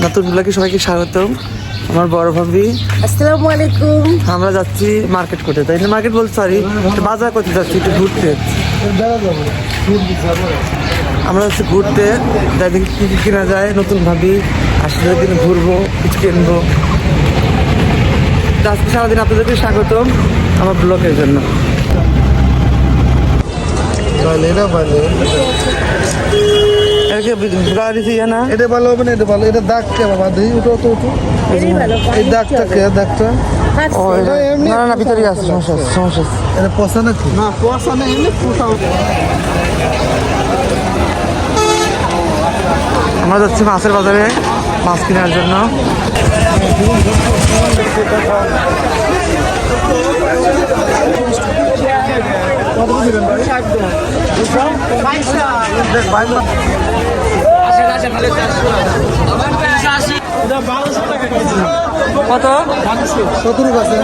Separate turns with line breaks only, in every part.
নতুন ব্লগে সবাইকে স্বাগতম। আমার বড় ভাবি,
আসসালামু আলাইকুম।
আমরা যাচ্ছি মার্কেট করতে, তাই না? মার্কেট বলতে সরি, বাজার করতে যাচ্ছি, একটু ঘুরতে। আমরা যাচ্ছি ঘুরতে, যাই দেখি কী কী কেনা যায়। নতুন ভাবি আসলে দিন ঘুরবো, কিছু কিনবো। আজকে সারাদিন আপনাদেরকে স্বাগতম আমার ব্লগের জন্য।
এটা ভালো হবে না, এটা ভালো, এটা দাগ কে বাবা, দেখি উঠো তো উঠো, এই দাগটা কে, দাগটা
ও এটা না না ভিতরে আছে, সমস্যা আছে, সমস্যা আছে।
এটা পচা নাকি? না পচা না, এমনি ফুটাও।
আমরা যাচ্ছি মাছের বাজারে মাছ কেনার জন্য। কত?
17 আছে।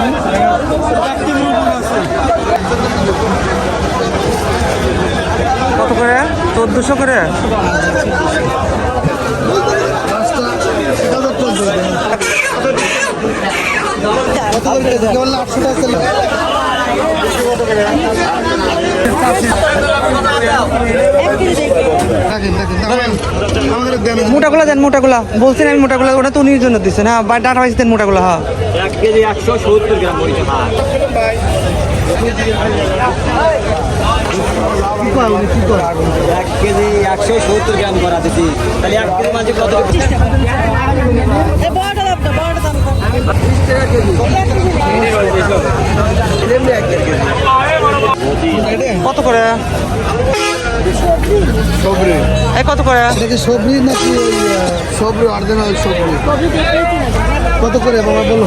কত করে? 1400 করে। মোটাগুলা দেন, মোটাগুলা বলছেন আমি, মোটাগুলা ওটা তো উনির জন্য দিচ্ছেন। হ্যাঁ বা ডাটা পাইছেন মোটাগুলা। হ্যাঁ
1 কেজি 170 গ্রাম মরিচ। হ্যাঁ
কি করে
1 কেজি 170 গ্রাম করা দিছি, তাহলে 1 কেজি মাঝে কত? 25 টাকা।
কত করে?
সবরি?
এই কত করে?
এটা কি সবরি নাকি ওই সবরি অরিজিনাল সবরি? কত করে বাবা বলো?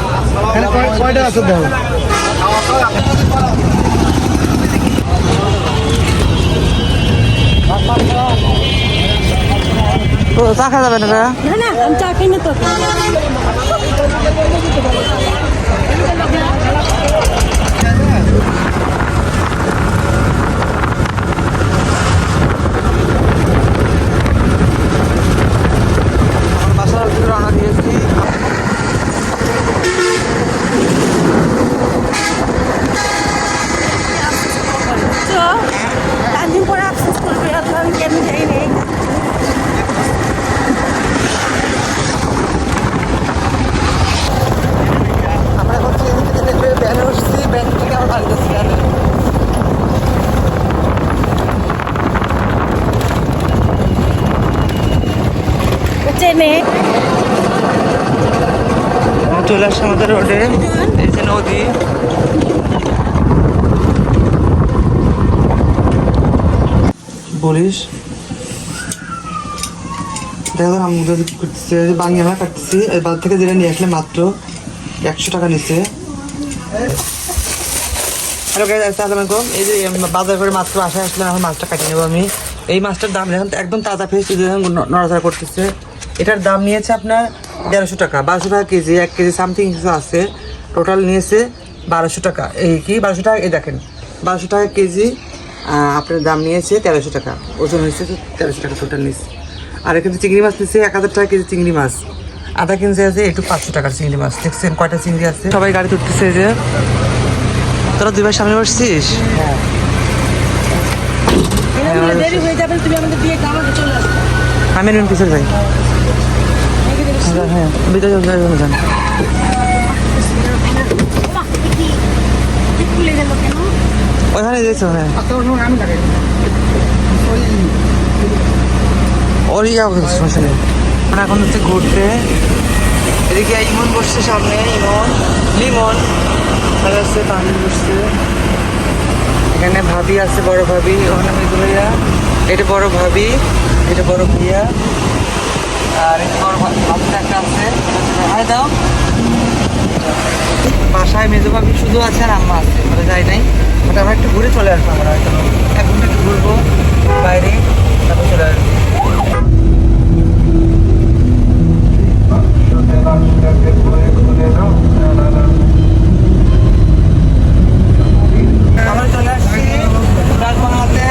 এখানে কয়টা আছে দেখো।
তো চা খাওয়া যাবে না?
না না, আমি চা খাই না তো।
বাসার ভিতরে রান্না দিয়েছি।
দিন পরে আফসোস করবে, আমি কেন যাই নেই।
আমরা এখন ট্রেন থেকে নেমে ভ্যানে উঠছি, ভ্যান থেকে আমার বাড়ি যাচ্ছি।
চেনে
চলে আসছে আমাদের রোডে, এই যে নদী। বলিস দেখো আমি করতেছি, বাঙি আমরা কাটতেছি। এই বাদ থেকে যেটা নিয়ে আসলে মাত্র 100 টাকা নিচ্ছে। হ্যালো গাইস, আসসালামু আলাইকুম। এই যে বাজার করে মাত্র আসলে এখন মাছটা কাটিয়ে নেবো আমি। এই মাছটার দাম এখন একদম তাজা ফ্রেশ, নড়াচড়া করতেছে। এটার দাম নিয়েছে আপনার 150 টাকা, 1200 টাকা কেজি, 1 কেজি সামথিং কিছু আছে। টোটাল নিয়েছে 1200 টাকা। এই কি 1200 টাকা? এই দেখেন 1200 টাকা কেজি। আপনার দাম নিয়েছে 1300 টাকা, ওজন হয়েছে 1300 টাকা টোটাল নিয়েছে। আর এখানে চিংড়ি মাছ নিচ্ছে 1000 টাকা কেজি চিংড়ি মাছ। আধা কেজি আছে একটু 500 টাকার চিংড়ি মাছ। দেখছেন কয়টা চিংড়ি আছে। সবাই গাড়ি তুলতেছে। যে তোরা 2 ভাই সামনে বসছিস?
দেরি হয়ে যাবে, তুমি আমাদের দিয়ে আমাকে চলে আসবে।
আমি এমন পিছনে যাই। হ্যাঁ ভিতরে যান। ওইখানে দিয়েছো? হ্যাঁ ওর সমস্যা নেই। আমরা এখন হচ্ছে ঘুরতে। এদিকে ইমন বসছে সামনে, লিমন আছে, তামিল বসছে। এখানে ভাবি আছে, বড় ভাবি। ওখানে মিজু ভাইয়া, এটা বড় ভাবি, এটা বড় ভাইয়া, আর এটা বড় ভাবটা একটা আছে। হাই দাও। বাসায় মেজো ভাবি শুধু আছে আর আম্মা আছে, আমরা যাই নাই। বাট আমরা একটু ঘুরে চলে আসবো। আমরা হয়তো 1 ঘন্টা একটু ঘুরবো বাইরে, তারপর চলে আসবো। আমরা চলে আসছি ডালপাড়াতে।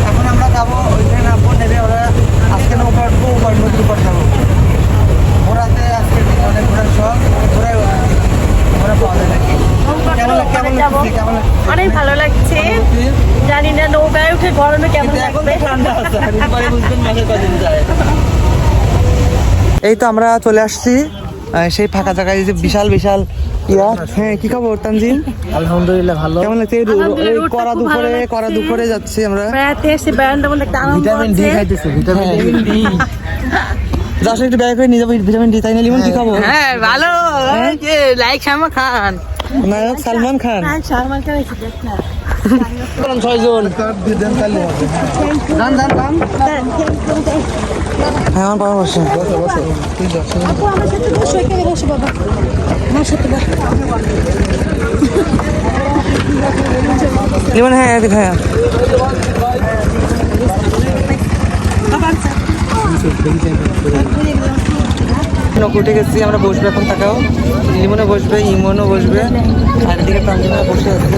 এখন আমরা যাবো ওইখানে, নামবো, নেবে ওরা আজকে নৌকা উঠবো, নদীর উপর যাবো। এই তো আমরা চলে আসছি সেই ফাঁকা জায়গায়, যে বিশাল বিশাল ইয়া। হ্যাঁ, কি খবর তানজিম?
আলহামদুলিল্লাহ ভালো।
কেমন লাগছে? এই
আলহামদুলিল্লাহ,
এই
রোডটা
কড়া
খুব ভালো
দুপুরে
লাগছে।
কড়া দুপুরে যাচ্ছি আমরা।
বেড়াতে এসে বেড়ানোর মধ্যে একটা আনন্দ
ভিটামিন ডি
আছে।
খাইতেছে, ভিটামিন ডি।
যাস একটু ব্যাগ করে নিয়ে যাবো ভিটামিন ডি, তাই না লিমন? কি খবর?
হ্যাঁ ভালো, এই যে লাইক শামা খান,
নায়ক সালমান খান।
শামা খান এসে দেখ না।
6 জন।
কার্ড দিয়ে দেন তাহলে হবে।
দান দান দান। হ্যাঁ, আমার বাবা বসে।
বসো বসো, ঠিক আছে।
আপু আমার সাথে বসো, এখানে বসো বাবা, আমার সাথে বসো।
লিমন হ্যাঁ এদিকে, হ্যাঁ উঠে গেছি আমরা, বসবে এখন। তাকাও, লিমনও বসবে, ইমনও বসবে, আর এদিকে তানজিমা বসে আছে।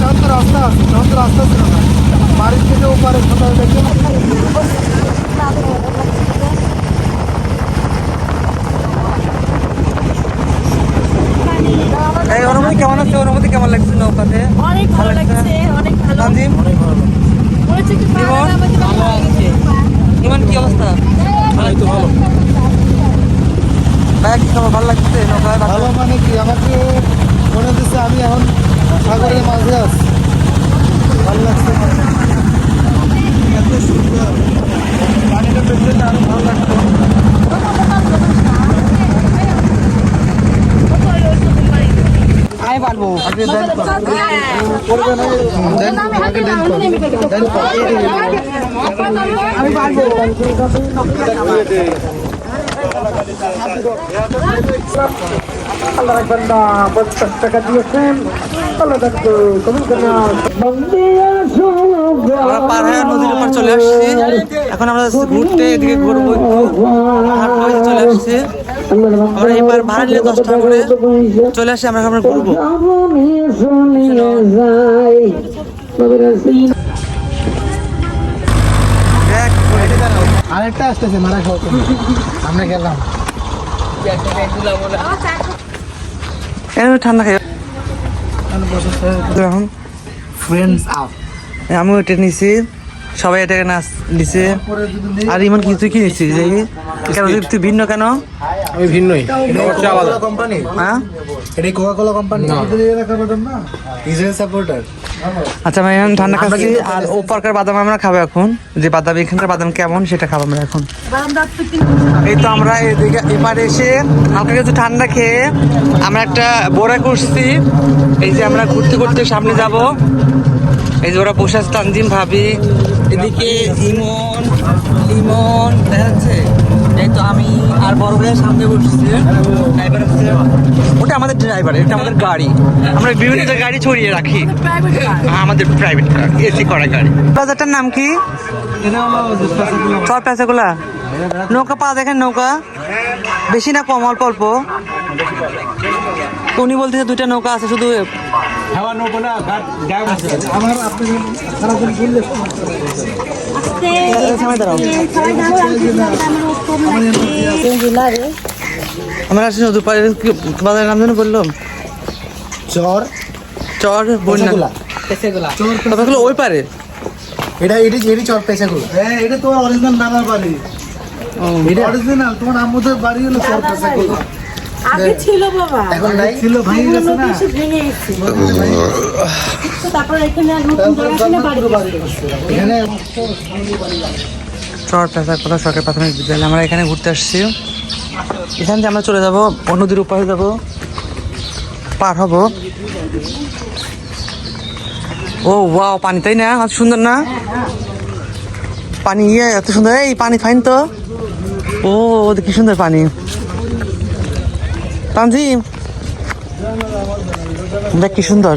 সব তো রাস্তা আছে, সব তো রাস্তা ছিল না। বাড়ির থেকে ওপারে কোথাও দেখে না।
এই অনুভূতি কেমন আছে? অনুভূতি কেমন লাগছে নৌকাতে?
অনেক ভালো লাগছে, অনেক ভালো।
তানজিম,
মনে হচ্ছে কি পাহাড় আমাকে ভালো লাগছে।
ইমন কি অবস্থা? ভালো। ভাই কি খবর? ভালো লাগছে নৌকায়?
ভালো মানে কি, আমাকে মনে হচ্ছে আমি এখন সাগরের মাঝে আছি। ভালো লাগছে, এত সুন্দর। পানিটা পেছনে আরো ভালো লাগতো।
আমি পারবো।
আগে দেন তো। করবে না, দেন আগে দেন তো। দেন তো।
আমি পারবো।
আল্লাহ রাখবেন না, 50 টাকা দিয়েছেন। আল্লাহ রাখবে, কবুল করুন।
আমরা পার হয়ে নদীর উপর চলে আসছি। এখন আমরা ঘুরতে, এদিকে ঘুরবো, হাঁটবো, এই যে চলে আসছি আমরা। এবার ভাড়া নিলে 10 টাকা করে চলে আসি আমরা। আমরা ঘুরবো। দেখ,
আরেকটা আসতেছে মারা খাওয়া, আমরা গেলাম।
ঠান্ডা খাই এখন।
Friends up.
আমিও এটা নিছি, সবাই এটাকে নাচ দিছে। আর ইমন কি তুই কি নিছিস? কেন তুই ভিন্ন কেন?
আমি ভিন্নই, এটা হচ্ছে আলাদা কোম্পানি।
হ্যাঁ,
এটা কোকা-কোলা কোম্পানি। Israel supporter.
আচ্ছা আমি এখন ঠান্ডা খাচ্ছি। আর ওপারকার বাদাম আমরা খাবো এখন, যে বাদাম এখানকার বাদাম কেমন সেটা খাবো আমরা এখন। এই তো আমরা এদিকে এপারে এসে হালকা কিছু ঠান্ডা খেয়ে আমরা একটা বোরা করছি। এই যে আমরা ঘুরতে ঘুরতে সামনে যাব। এই যে ওরা বসে আছে, তানজিম ভাবি, এদিকে ইমন ইমন দেখা যাচ্ছে। এই তো আমি আর বড় ভাইয়ের সামনে বসছি। ড্রাইভার আছে, ওটা আমাদের ড্রাইভার, এটা আমাদের গাড়ি। আমরা বিভিন্ন গাড়ি ছড়িয়ে রাখি, আমাদের প্রাইভেট কার, এসি করা গাড়ি। বাজারটার নাম কি? চর পেঁচাগুলা। নৌকা পা দেখেন, নৌকা বেশি না কম, অল্প অল্প। উনি বলতেছে 2টা নৌকা আছে শুধু।
আমার আপনি সারাদিন ঘুরলে
আমরা আসছি নদীর পাড়ে। বাজারের নাম যেন বললাম,
চর
চর বন্যা। পেঁচাগুলো ওই পারে।
এটা এটি চর পেছাগুলো। হ্যাঁ, এটা তোমার অরিজিনাল নানার বাড়ি। এটা অরিজিনাল তোমার আম্মুদের বাড়ি হলো চর পেছাগুলো।
আগে ছিল বাবা,
এখন নাই, ছিল ভেঙে গেছে না।
এসে ভেঙে গেছে। তো তারপর এখানে আর নতুন জায়গা কিনে বাড়ি করছে।
এখানে
চর পেঁচাগুলা সরকারি প্রাথমিক বিদ্যালয়। আমরা এখানে ঘুরতে আসছি। এখান থেকে আমরা চলে যাব নদীর উপারে, যাব পার হব। ও ওয়াও, পানি তাই না? এত সুন্দর না পানি? এত সুন্দর, এই পানি ফাইন তো। ও কি সুন্দর পানি। তানজিম দেখ কি সুন্দর।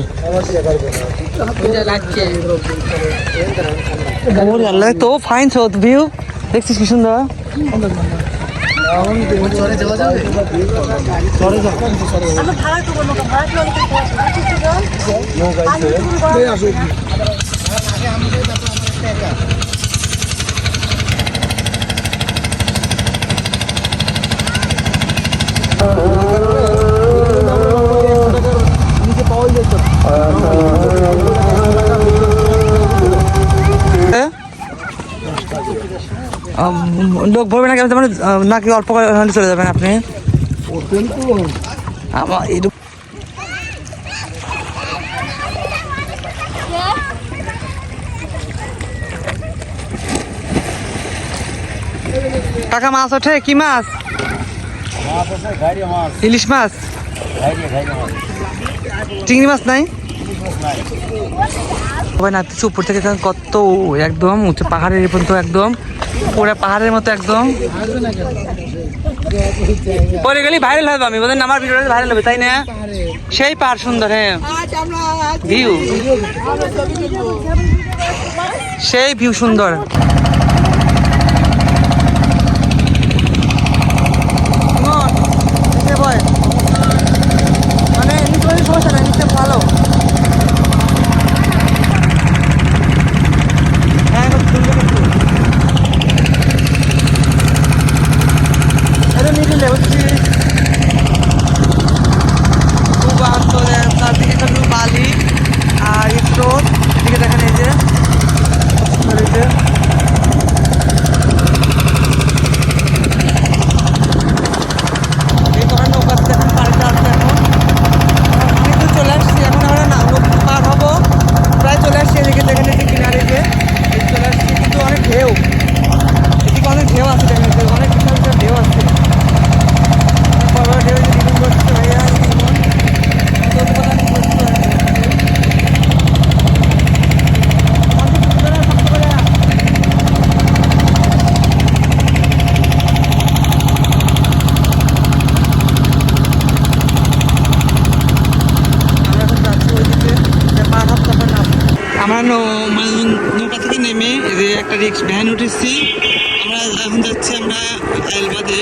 ওরে আল্লাহ, তো ফাইন তো ভিউ, দেখছিস কি সুন্দর।
চরে যাওয়া যাবে, চরে যাও।
আমরা ভাড়া করবো নৌকা, ভাড়া করে অনেক পয়সা।
নিচে পাওয়াই যাচ্ছে।
লোক ভরবে না কেন, মানে নাকি অল্প করে চলে যাবেন আপনি?
হোটেল তো
আমার এই কাকা মাছ ওঠে, কি মাছ? ইলিশ মাছ, চিংড়ি মাছ নাই? নাচতেছে উপর থেকে কত একদম উঁচু পাহাড়ের পর্যন্ত, একদম পুরো পাহাড়ের মতো একদম। পরে গেলে ভাইরাল হবে, আমি বলেন আমার ভিডিওটা ভাইরাল হবে, তাই না? সেই পাহাড় সুন্দর, হ্যাঁ ভিউ, সেই ভিউ সুন্দর। মানে নিচে সমস্যা নাই, নিচে ভালো। হ্যাঁ এটা মিডিলে হচ্ছে চারদিকে সব বালি আর স্রোত, এদিকে দেখেন এই যে এই কটা নৌকা দেখেন পানিতে আসছে। এখন কিন্তু চলে আসছি, এখন আমরা নৌকা পার হবো, প্রায় চলে আসছি। এদিকে দেখেন এই যে কিনারে যে চলে আসছি, কিন্তু অনেক ঢেউ, এদিকে অনেক ঢেউ আছে, দেখেন অনেক বিশাল বিশাল ঢেউ আছে। বড় বড় ঢেউ দ্বিগুণ করছে ভাইয়া, আমরা নৌকা থেকে নেমে যে একটা রিক্স ভ্যান উঠেছি, আমরা এখন যাচ্ছি আমরা এলবাদে।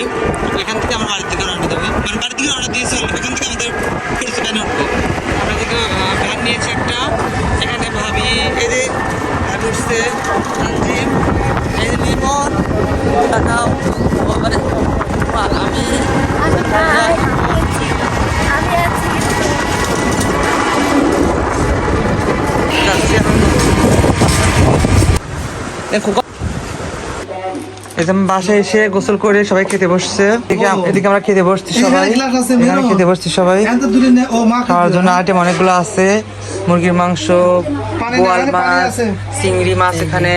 এখান থেকে আমরা বাড়ির দিকে রওনা দেবো, মানে বাড়ির দিকে রওনা দিয়েছি, এখান থেকে আমাদের করেছি ভ্যান উঠবো। আমরা দিকে ভ্যান নিয়েছি একটা, এখানে ভাবি এই যে ভ্যান উঠছে, তানজিম, এই যে লিমন, টাকাও আমি যাচ্ছি এখন। বাসায় এসে গোসল করে সবাই খেতে বসছে, এদিকে আমরা খেতে বসছি সবাই, এখানে খেতে বসছি সবাই। খাওয়ার জন্য আইটেম অনেকগুলো আছে, মুরগির মাংস, বোয়াল মাছ, চিংড়ি মাছ, এখানে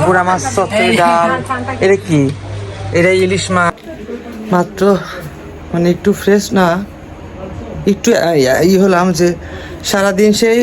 গুড়া মাছ, চচ্চড়ি ডাল, এটা কি, এটা ইলিশ মাছ। মাত্র মানে একটু ফ্রেশ না, একটু ই হলাম যে সারাদিন সেই